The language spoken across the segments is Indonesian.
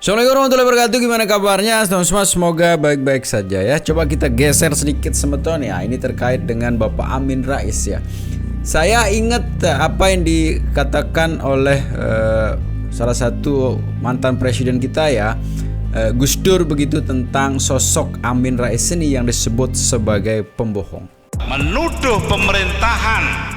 Assalamualaikum warahmatullahi wabarakatuh. Gimana kabarnya teman-teman? Semoga baik-baik saja ya. Coba kita geser sedikit semeton ya. Ini terkait dengan Bapak Amin Rais ya. Saya ingat apa yang dikatakan oleh salah satu mantan presiden kita ya, Gus Dur begitu, tentang sosok Amin Rais ini yang disebut sebagai pembohong. Menuduh pemerintahan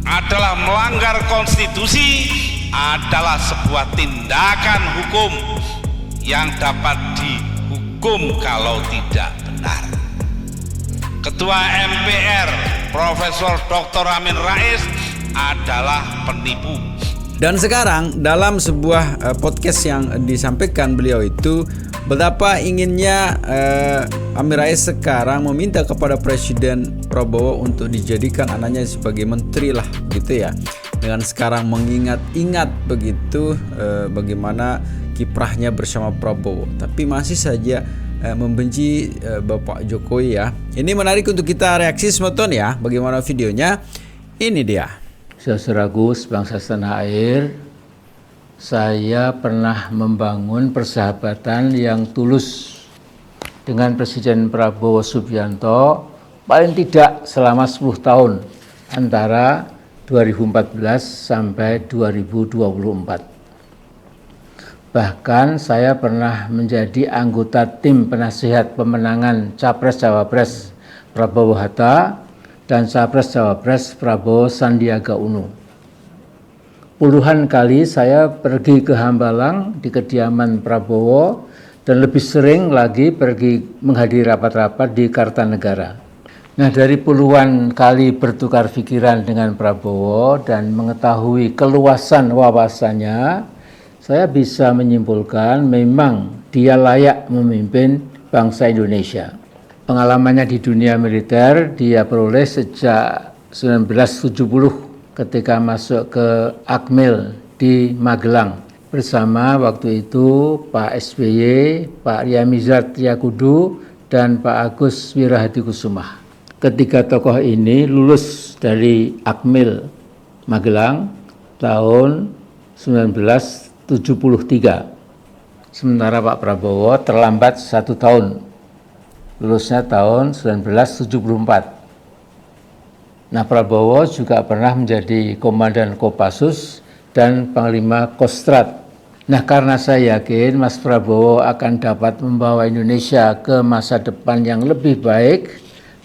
adalah melanggar konstitusi adalah sebuah tindakan hukum yang dapat dihukum kalau tidak benar. Ketua MPR Profesor Dr. Amin Rais adalah penipu. Dan sekarang dalam sebuah podcast yang disampaikan beliau itu, betapa inginnya Amin Rais sekarang meminta kepada Presiden Prabowo untuk dijadikan anaknya sebagai menteri lah gitu ya. Dengan sekarang mengingat-ingat begitu bagaimana kiprahnya bersama Prabowo, tapi masih saja membenci Bapak Jokowi ya. Ini menarik untuk kita reaksi semeton ya. Bagaimana videonya? Ini dia. Saudaraku sebangsa setanah air, saya pernah membangun persahabatan yang tulus dengan Presiden Prabowo Subianto paling tidak selama 10 tahun antara 2014 sampai 2024. Bahkan saya pernah menjadi anggota tim penasihat pemenangan Capres-Cawapres Prabowo Hatta dan Capres-Cawapres Prabowo Sandiaga Uno. Puluhan kali saya pergi ke Hambalang di kediaman Prabowo dan lebih sering lagi pergi menghadiri rapat-rapat di Kartanegara. Nah, dari puluhan kali bertukar pikiran dengan Prabowo dan mengetahui keluasan wawasannya, saya bisa menyimpulkan memang dia layak memimpin bangsa Indonesia. Pengalamannya di dunia militer dia peroleh sejak 1970 ketika masuk ke Akmil di Magelang bersama waktu itu Pak SBY, Pak Ryamizard Triakudu, dan Pak Agus Wirahadikusumah. Ketiga tokoh ini lulus dari Akmil Magelang tahun 1973. Sementara Pak Prabowo terlambat 1 tahun, lulusnya tahun 1974. Nah, Prabowo juga pernah menjadi Komandan Kopassus dan Panglima Kostrad. Nah, karena saya yakin Mas Prabowo akan dapat membawa Indonesia ke masa depan yang lebih baik,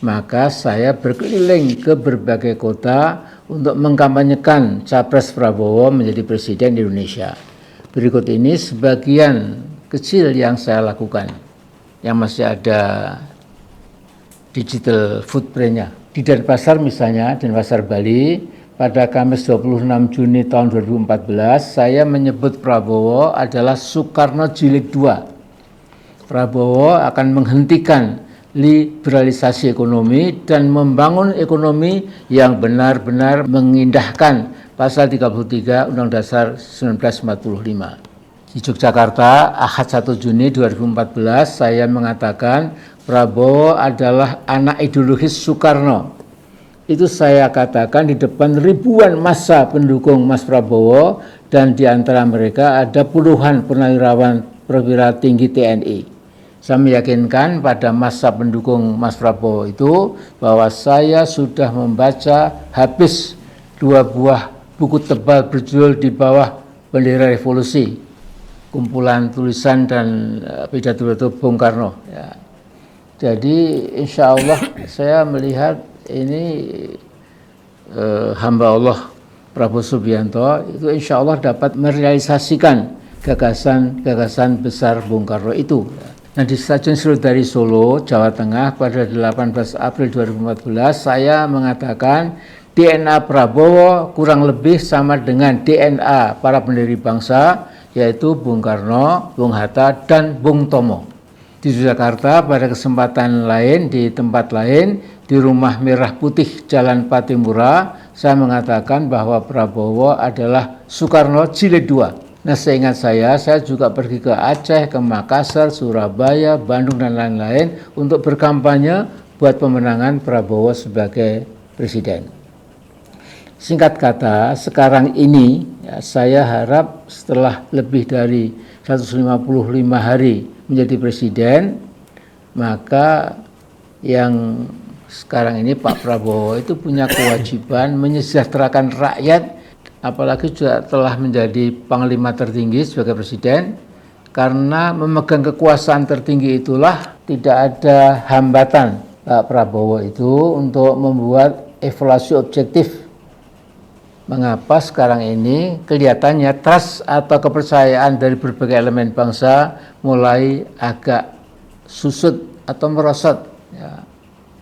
maka saya berkeliling ke berbagai kota untuk mengkampanyekan Capres Prabowo menjadi Presiden Indonesia. Berikut ini sebagian kecil yang saya lakukan, yang masih ada digital footprint-nya. Di Denpasar misalnya, Denpasar Bali, pada Kamis 26 Juni tahun 2014, saya menyebut Prabowo adalah Soekarno Jilid II. Prabowo akan menghentikan liberalisasi ekonomi dan membangun ekonomi yang benar-benar mengindahkan pasal 33 Undang Dasar 1945. Di Yogyakarta, Ahad 1 Juni 2014, saya mengatakan Prabowo adalah anak ideologis Soekarno. Itu saya katakan di depan ribuan massa pendukung Mas Prabowo, dan di antara mereka ada puluhan purnawirawan perwira tinggi TNI. Saya meyakinkan pada masa pendukung Mas Prabowo itu bahwa saya sudah membaca habis 2 buah buku tebal berjudul Di Bawah Bendera Revolusi, kumpulan tulisan dan pidato-pidato Bung Karno. Ya. Jadi insya Allah saya melihat ini hamba Allah Prabowo Subianto itu insya Allah dapat merealisasikan gagasan-gagasan besar Bung Karno itu. Nah, di Stasiun Sriwedari Solo, Jawa Tengah pada 18 April 2014, saya mengatakan DNA Prabowo kurang lebih sama dengan DNA para pendiri bangsa, yaitu Bung Karno, Bung Hatta, dan Bung Tomo. Di Jakarta pada kesempatan lain, di tempat lain, di Rumah Merah Putih Jalan Patimura, saya mengatakan bahwa Prabowo adalah Soekarno Jilid II. Nah, seingat saya juga pergi ke Aceh, ke Makassar, Surabaya, Bandung, dan lain-lain untuk berkampanye buat pemenangan Prabowo sebagai presiden. Singkat kata, sekarang ini ya, saya harap setelah lebih dari 155 hari menjadi presiden, maka yang sekarang ini Pak Prabowo itu punya kewajiban menyejahterakan rakyat, apalagi juga telah menjadi panglima tertinggi sebagai presiden. Karena memegang kekuasaan tertinggi itulah tidak ada hambatan Pak Prabowo itu untuk membuat evaluasi objektif. Mengapa sekarang ini kelihatannya trust atau kepercayaan dari berbagai elemen bangsa mulai agak susut atau merosot. Ya,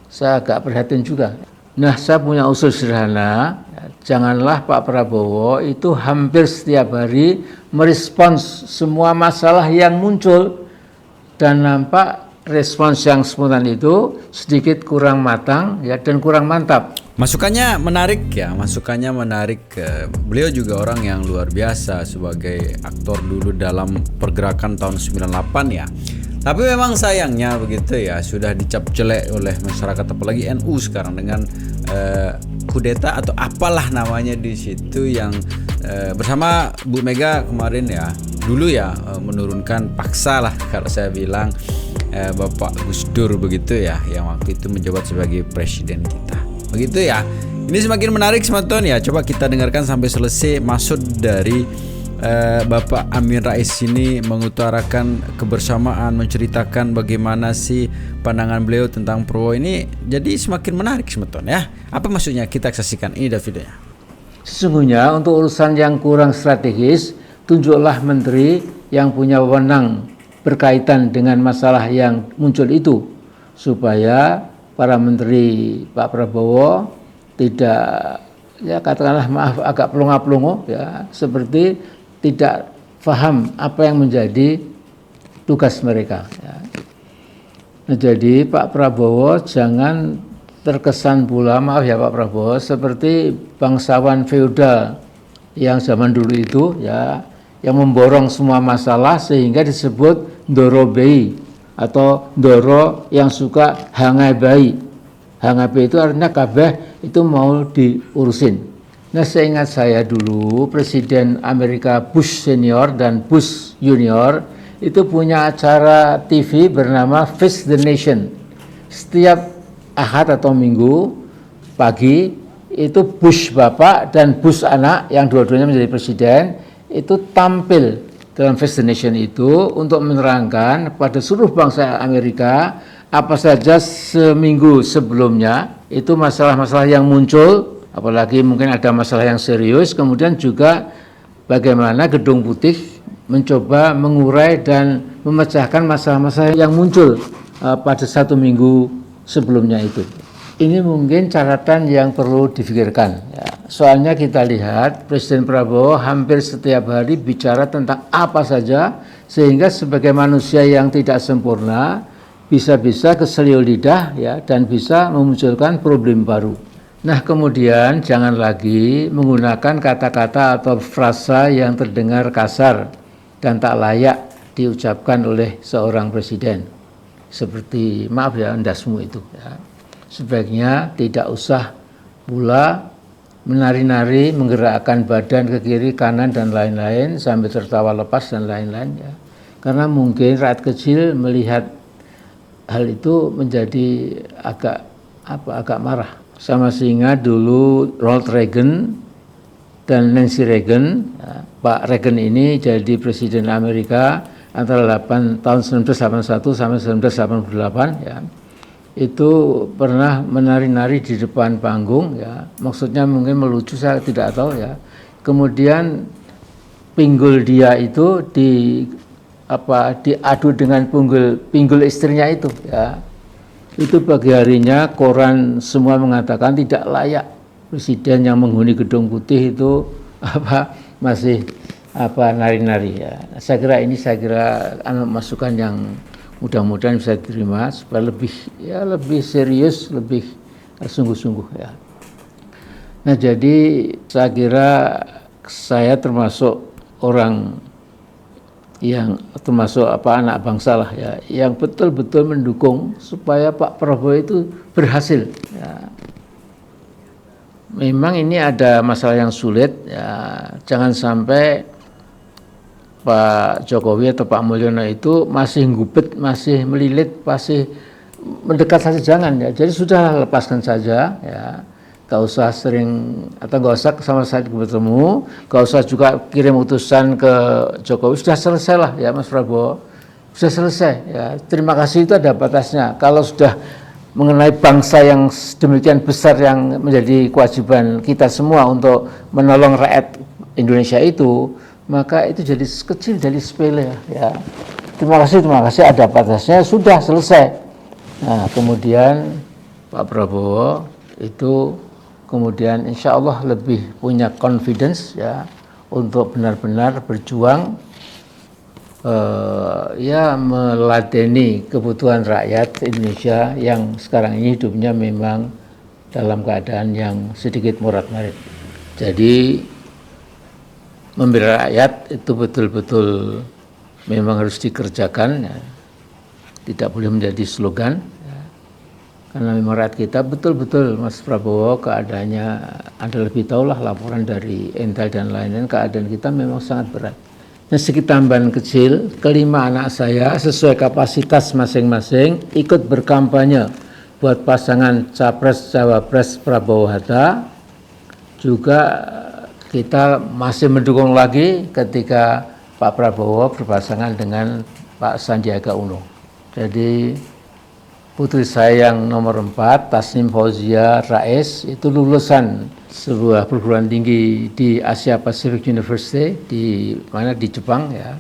saya agak prihatin juga. Nah, saya punya usul sederhana, janganlah Pak Prabowo itu hampir setiap hari merespons semua masalah yang muncul, dan nampak respons yang spontan itu sedikit kurang matang ya, dan kurang mantap. Masukannya menarik ya, masukannya menarik. Beliau juga orang yang luar biasa sebagai aktor dulu dalam pergerakan tahun 98 ya. Tapi memang sayangnya begitu ya, sudah dicap jelek oleh masyarakat, apalagi NU sekarang dengan kudeta atau apalah namanya di situ yang bersama Bu Mega kemarin ya, dulu ya menurunkan paksa lah kalau saya bilang Bapak Gus Dur begitu ya, yang waktu itu menjabat sebagai presiden kita. Begitu ya. Ini semakin menarik teman-teman ya. Coba kita dengarkan sampai selesai maksud dari Bapak Amin Rais ini mengutarakan kebersamaan, menceritakan bagaimana sih pandangan beliau tentang Prabowo ini. Jadi semakin menarik teman-teman ya. Apa maksudnya? Kita saksikan ini videonya. Sesungguhnya untuk urusan yang kurang strategis, tunjuklah menteri yang punya wewenang berkaitan dengan masalah yang muncul itu, supaya para menteri Pak Prabowo tidak, ya katakanlah maaf, agak pelongo-pelongo ya, seperti tidak paham apa yang menjadi tugas mereka ya. Nah, jadi Pak Prabowo jangan terkesan pula, maaf ya Pak Prabowo, seperti bangsawan feodal yang zaman dulu itu ya, yang memborong semua masalah sehingga disebut ndoro bei atau ndoro yang suka hangai bayi. Hangai bayi itu artinya kabeh itu mau diurusin. Nah, seingat saya dulu Presiden Amerika Bush Senior dan Bush Junior itu punya acara TV bernama Face the Nation. Setiap Ahad atau Minggu pagi itu Bush Bapak dan Bush Anak yang dua-duanya menjadi presiden itu tampil dalam Face the Nation itu untuk menerangkan pada seluruh bangsa Amerika apa saja seminggu sebelumnya itu masalah-masalah yang muncul, apalagi mungkin ada masalah yang serius, kemudian juga bagaimana Gedung Putih mencoba mengurai dan memecahkan masalah-masalah yang muncul pada satu minggu sebelumnya itu. Ini mungkin catatan yang perlu difikirkan ya. Soalnya kita lihat Presiden Prabowo hampir setiap hari bicara tentang apa saja, sehingga sebagai manusia yang tidak sempurna bisa-bisa keselio lidah ya, dan bisa memunculkan problem baru. Nah, kemudian jangan lagi menggunakan kata-kata atau frasa yang terdengar kasar dan tak layak diucapkan oleh seorang presiden. Seperti maaf ya, ndasmu itu ya. Sebaiknya tidak usah pula menari-nari, menggerakkan badan ke kiri, kanan dan lain-lain sambil tertawa lepas dan lain-lain ya. Karena mungkin rakyat kecil melihat hal itu menjadi agak marah. Sama sehingga dulu Ronald Reagan dan Nancy Reagan, ya, Pak Reagan ini jadi presiden Amerika antara tahun 1981 sampai 1988 ya. Itu pernah menari-nari di depan panggung ya. Maksudnya mungkin melucu, saya tidak tahu ya. Kemudian pinggul dia itu diadu dengan pinggul istrinya itu ya. Itu pagi harinya koran semua mengatakan tidak layak presiden yang menghuni Gedung Putih itu masih nari-nari ya. Saya kira masukan yang mudah-mudahan bisa diterima supaya lebih serius, lebih sungguh-sungguh ya. Nah, jadi saya kira saya termasuk orang yang termasuk anak bangsa lah ya, yang betul-betul mendukung supaya Pak Prabowo itu berhasil ya. Memang ini ada masalah yang sulit ya, jangan sampai Pak Jokowi atau Pak Mulyono itu masih gubet, masih melilit, masih mendekat saja jangan ya. Jadi sudah lepaskan saja ya. Gak usah sering atau gak usah sama saya bertemu, gak usah juga kirim utusan ke Jokowi. Sudah selesai lah ya Mas Prabowo. Sudah selesai ya. Terima kasih itu ada batasnya. Kalau sudah mengenai bangsa yang demikian besar yang menjadi kewajiban kita semua untuk menolong rakyat Indonesia itu, maka itu jadi kecil, jadi sepele ya. Terima kasih, ada batasnya, sudah selesai. Nah, kemudian Pak Prabowo itu kemudian insya Allah lebih punya confidence ya untuk benar-benar berjuang ya meladeni kebutuhan rakyat Indonesia yang sekarang ini hidupnya memang dalam keadaan yang sedikit murat-marit. Jadi membela rakyat itu betul-betul memang harus dikerjakan ya. Tidak boleh menjadi slogan ya. Karena memang rakyat kita betul-betul Mas Prabowo keadaannya Anda lebih tahulah laporan dari Intel dan lain-lain, keadaan kita memang sangat berat. Dan sedikit tambahan kecil, kelima anak saya sesuai kapasitas masing-masing ikut berkampanye buat pasangan Capres-Cawapres Prabowo Hatta. Juga kita masih mendukung lagi ketika Pak Prabowo berpasangan dengan Pak Sandiaga Uno. Jadi putri saya yang nomor 4, Tasnim Fauzia Rais, itu lulusan sebuah perguruan tinggi di Asia Pacific University di Jepang ya,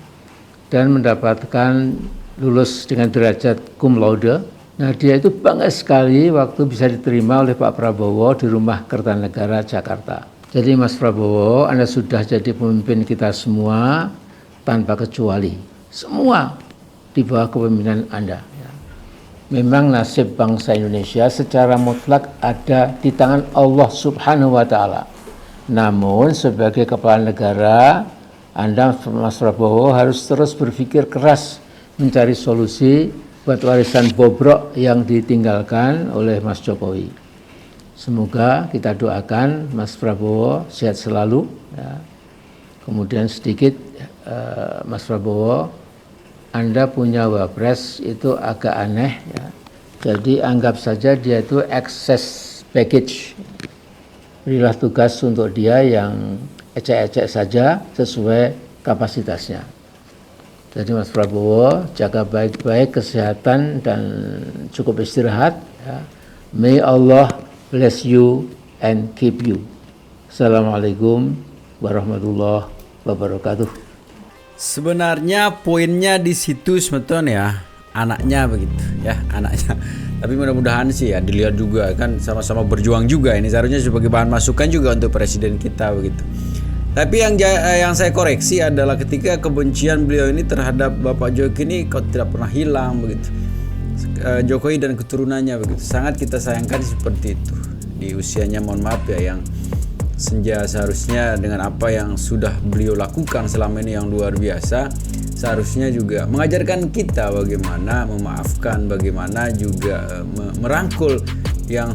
dan mendapatkan lulus dengan derajat cum laude. Nah, dia itu bangga sekali waktu bisa diterima oleh Pak Prabowo di Rumah Kertanegara Jakarta. Jadi Mas Prabowo, Anda sudah jadi pemimpin kita semua tanpa kecuali. Semua di bawah kepemimpinan Anda. Memang nasib bangsa Indonesia secara mutlak ada di tangan Allah Subhanahu wa Ta'ala. Namun sebagai kepala negara, Anda Mas Prabowo harus terus berpikir keras mencari solusi buat warisan bobrok yang ditinggalkan oleh Mas Jokowi. Semoga kita doakan Mas Prabowo sehat selalu ya. Kemudian sedikit Mas Prabowo, Anda punya wapres itu agak aneh ya. Jadi anggap saja dia itu excess package. Berilah tugas untuk dia yang ecek-ecek saja sesuai kapasitasnya. Jadi Mas Prabowo jaga baik-baik kesehatan dan cukup istirahat ya. May Allah bless you and keep you. Assalamualaikum warahmatullahi wabarakatuh. Sebenarnya poinnya di situ sebetulnya ya, anaknya begitu ya, anaknya. Tapi mudah-mudahan sih ya dilihat juga kan sama-sama berjuang juga, ini seharusnya sebagai bahan masukan juga untuk presiden kita begitu. Tapi yang saya koreksi adalah ketika kebencian beliau ini terhadap Bapak Jokowi ini kok tidak pernah hilang begitu. Jokowi dan keturunannya begitu. Sangat kita sayangkan seperti itu. Di usianya mohon maaf ya yang senja, seharusnya dengan apa yang sudah beliau lakukan selama ini yang luar biasa, seharusnya juga mengajarkan kita bagaimana memaafkan, bagaimana juga merangkul yang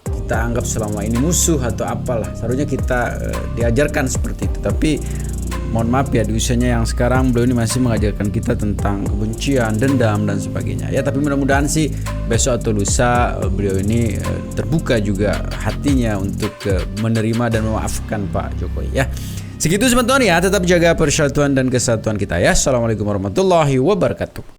kita anggap selama ini musuh atau apalah. Seharusnya kita diajarkan seperti itu. Tapi mohon maaf ya di usianya yang sekarang beliau ini masih mengajarkan kita tentang kebencian, dendam dan sebagainya. Ya tapi mudah-mudahan sih besok atau lusa beliau ini terbuka juga hatinya untuk menerima dan memaafkan Pak Jokowi ya. Segitu sebentar ya, tetap jaga persatuan dan kesatuan kita ya. Assalamualaikum warahmatullahi wabarakatuh.